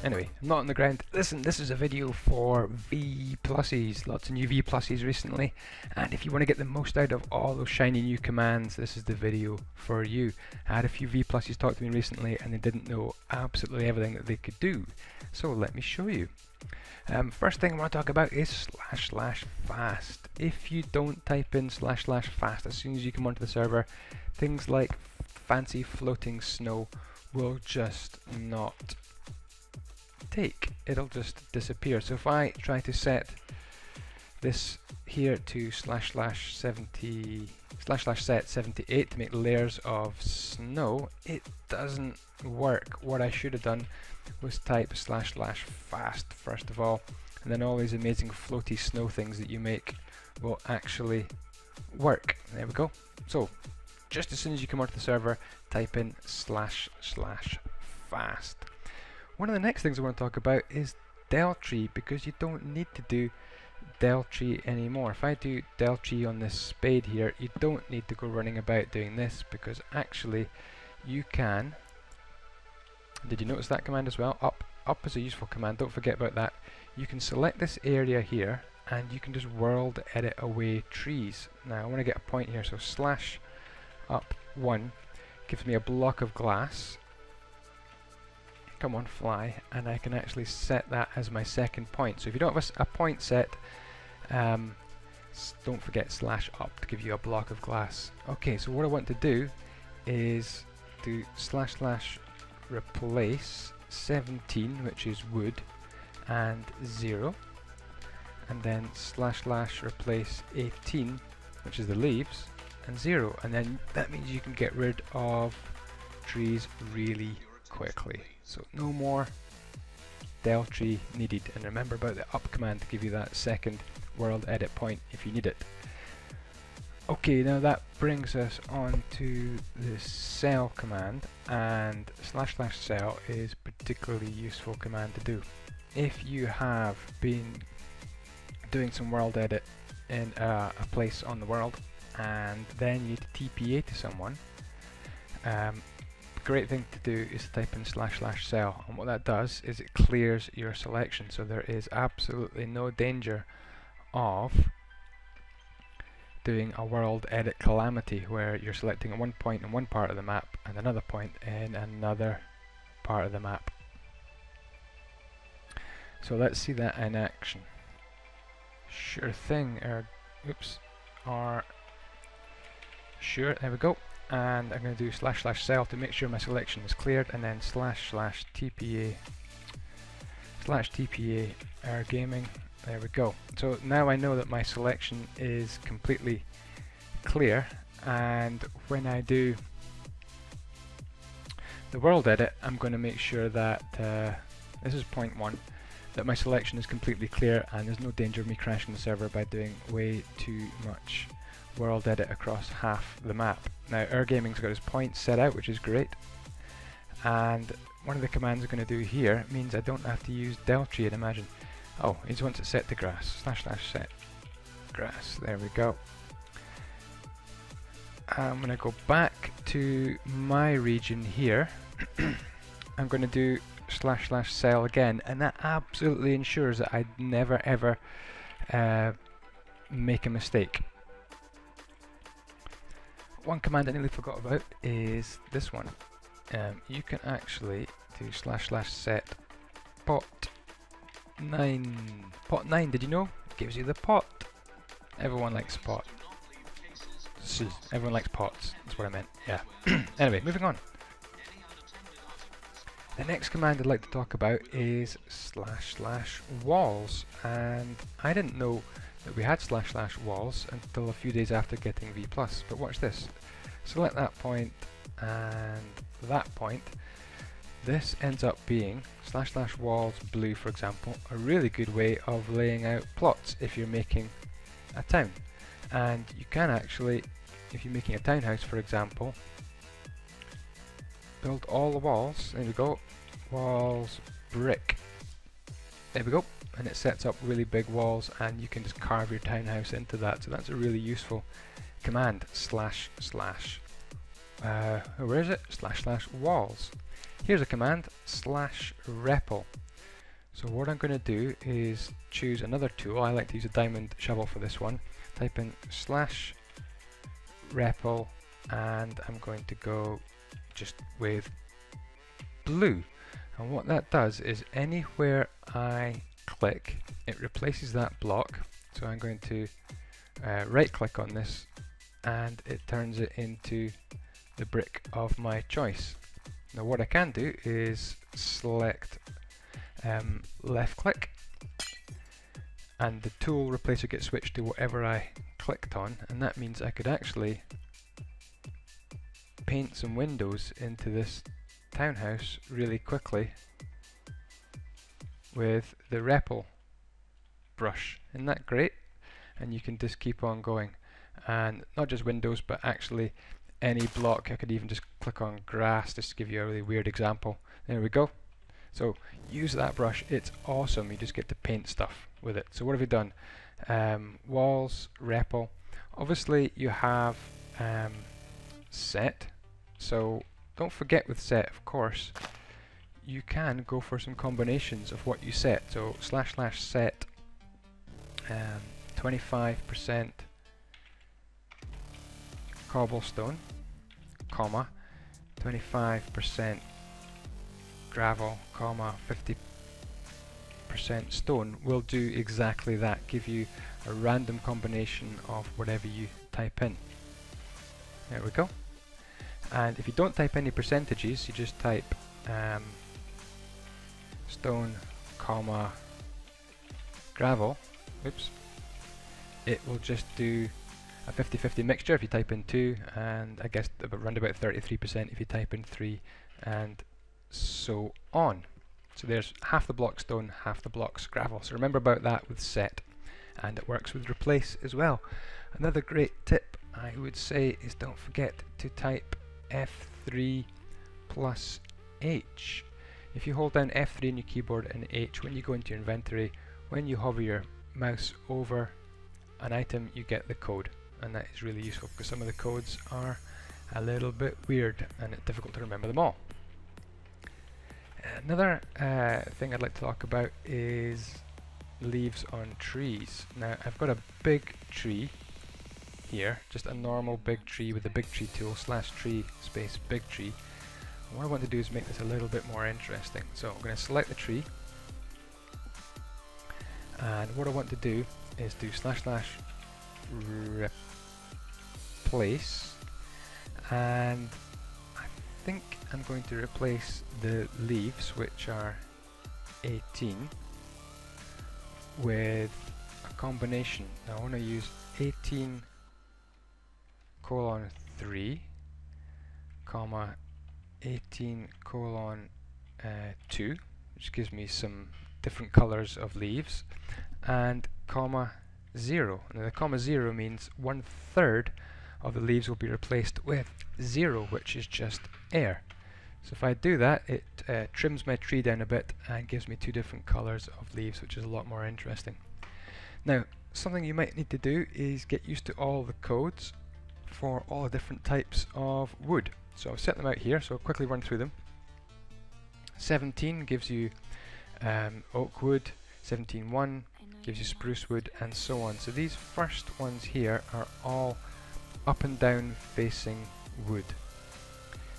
Anyway, I'm not on the ground. Listen, this is a video for V pluses. Lots of new V pluses recently, and if you want to get the most out of all those shiny new commands, this is the video for you. I had a few V pluses talk to me recently, and they didn't know absolutely everything that they could do. So let me show you. First thing I want to talk about is //fast. If you don't type in //fast as soon as you come onto the server, things like fancy floating snow will just not take. It'll just disappear. So if I try to set this here to //set 78 to make layers of snow, it doesn't work. What I should have done was type //fast first of all, and then all these amazing floaty snow things that you make will actually work. There we go. So just as soon as you come onto the server, type in //fast. One of the next things I want to talk about is del tree, because you don't need to do del tree anymore. If I do del tree on this spade here, you don't need to go running about doing this, because actually you can. Did you notice that command as well? Up is a useful command, don't forget about that. You can select this area here and you can just world edit away trees. Now I want to get a point here, so /up1 gives me a block of glass. Come on, fly, and I can actually set that as my second point. So if you don't have a point set, don't forget /up to give you a block of glass. Okay, so what I want to do is do //replace 17, which is wood, and 0, and then //replace 18, which is the leaves, and 0, and then that means you can get rid of trees really quickly. So no more del tree needed, and remember about the up command to give you that second world edit point if you need it. Okay, now that brings us on to the cell command, and //cell is a particularly useful command to do. If you have been doing some world edit in a place on the world and then you need to TPA to someone, great thing to do is to type in //cell, and what that does is it clears your selection, so there is absolutely no danger of doing a world edit calamity where you're selecting one point in one part of the map and another point in another part of the map. So let's see that in action. Sure thing, sure, there we go. And I'm going to do //cell to make sure my selection is cleared, and then //tpa gaming. There we go. So now I know that my selection is completely clear, and when I do the world edit, I'm going to make sure that this is point 1, that my selection is completely clear and there's no danger of me crashing the server by doing way too much world edit across half the map. Now Gaming's got his points set out, which is great, and one of the commands I'm going to do here means I don't have to use del tree, and imagine. Oh, he just wants it set to grass. //set grass. There we go. I'm going to go back to my region here. I'm going to do //cell again, and that absolutely ensures that I never ever make a mistake. One command I nearly forgot about is this one. You can actually do //set pot 9. Pot 9, did you know? It gives you the pot. Everyone likes pot. Everyone likes pots, that's what I meant, yeah. Anyway, moving on. The next command I'd like to talk about is //walls, and I didn't know that we had //walls until a few days after getting V+, but watch this. Select that point and that point. This ends up being //walls blue, for example, a really good way of laying out plots if you're making a town. And you can actually, if you're making a townhouse for example, build all the walls, there we go, walls brick, there we go, and it sets up really big walls and you can just carve your townhouse into that. So that's a really useful command, where is it? //walls. Here's a command, /repl. So what I'm going to do is choose another tool. I like to use a diamond shovel for this one. Type in /repl and I'm going to go just with blue. And what that does is anywhere I click, it replaces that block. So I'm going to right click on this and it turns it into the brick of my choice. Now what I can do is select left click and the tool replacer gets switched to whatever I clicked on, and that means I could actually paint some windows into this townhouse really quickly with the repl brush. Isn't that great? And you can just keep on going, and not just windows but actually any block. I could even just click on grass just to give you a really weird example. There we go. So use that brush, it's awesome. You just get to paint stuff with it. So what have we done? Walls, repl. Obviously you have set, so don't forget with set, of course, you can go for some combinations of what you set. So //set 25% cobblestone, comma 25% gravel, comma 50% stone will do exactly that. Give you a random combination of whatever you type in. There we go. And if you don't type any percentages, you just type stone, comma gravel. Oops. It will just do a 50-50 mixture if you type in 2, and I guess around about 33% if you type in 3, and so on. So there's half the block stone, half the blocks gravel. So remember about that with set, and it works with replace as well. Another great tip I would say is don't forget to type F3 plus H. If you hold down F3 on your keyboard and H when you go into your inventory, when you hover your mouse over an item you get the code, and that is really useful because some of the codes are a little bit weird and it's difficult to remember them all. Another thing I'd like to talk about is leaves on trees. Now I've got a big tree here, just a normal big tree with the big tree tool, /tree space big tree. And what I want to do is make this a little bit more interesting. So I'm going to select the tree, and what I want to do is do /replace, and I think I'm going to replace the leaves, which are 18, with a combination. Now I want to use 18:3, comma 18:2, which gives me some different colors of leaves, and comma 0. Now the comma 0 means 1/3 of the leaves will be replaced with 0, which is just air. So if I do that, it trims my tree down a bit and gives me 2 different colors of leaves, which is a lot more interesting. Now, something you might need to do is get used to all the codes for all the different types of wood. So I've set them out here, so I'll quickly run through them. 17 gives you oak wood, 17.1 gives you spruce wood, and so on. So these first ones here are all up and down facing wood.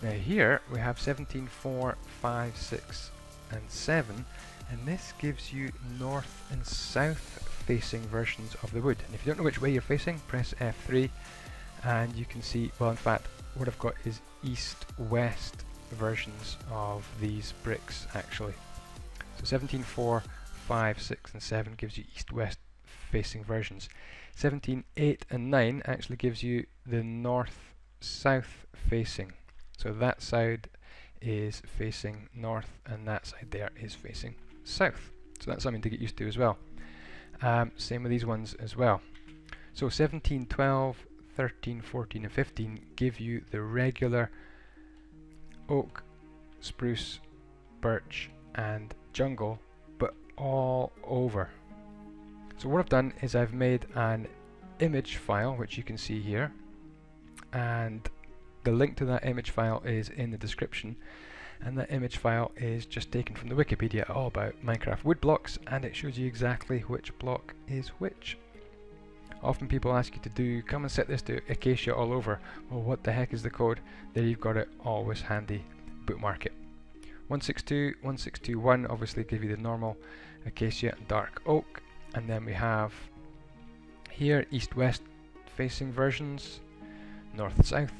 Now here we have 17.4, 5, 6 and 7, and this gives you north and south facing versions of the wood. And if you don't know which way you're facing, press F3 and you can see, well in fact what I've got is east-west versions of these bricks actually. So 17.4, 5, 6 and 7 gives you east-west facing versions. 17.8 and 9 actually gives you the north-south facing. So that side is facing north and that side there is facing south. So that's something to get used to as well. Same with these ones as well. So 17, 12, 13, 14 and 15 give you the regular oak, spruce, birch and jungle, but all over. So what I've done is I've made an image file which you can see here, and the link to that image file is in the description, and the image file is just taken from the Wikipedia all about Minecraft wood blocks, and it shows you exactly which block is which. Often people ask you to do, come and set this to Acacia all over. Well, what the heck is the code? There you've got it, always handy, bookmark it. 162, 1621 obviously give you the normal Acacia and Dark Oak, and then we have here east-west facing versions, north-south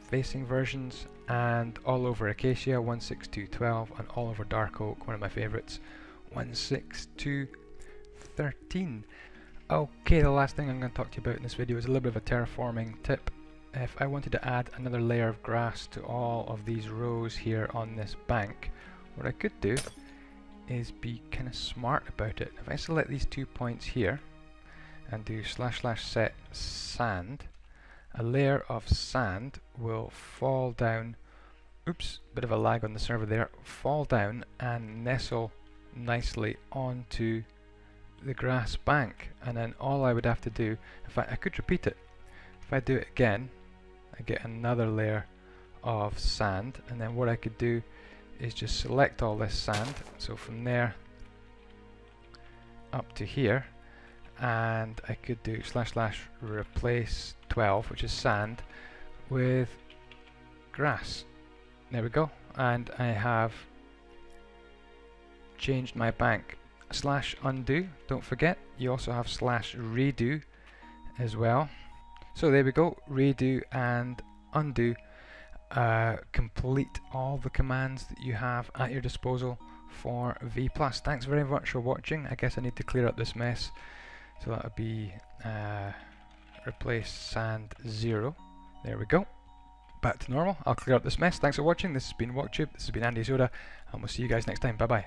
facing versions, and all over Acacia 16212, and all over Dark Oak, one of my favourites, 16213. Okay, the last thing I'm going to talk to you about in this video is a little bit of a terraforming tip. If I wanted to add another layer of grass to all of these rows here on this bank, what I could do is be kind of smart about it. If I select these 2 points here and do / set sand, a layer of sand will fall down, oops, bit of a lag on the server there, fall down and nestle nicely onto the grass bank, and then all I would have to do, in fact I could repeat it, if I do it again I get another layer of sand, and then what I could do is just select all this sand, so from there up to here, and I could do / replace 12, which is sand, with grass. There we go, and I have changed my bank. / undo, don't forget, you also have / redo as well. So there we go, redo and undo complete all the commands that you have at your disposal for V+. Thanks very much for watching. I guess I need to clear up this mess, so that would be replace sand 0. There we go, back to normal. I'll clear up this mess. Thanks for watching. This has been WalkTube, this has been andyisyoda, and we'll see you guys next time. Bye bye.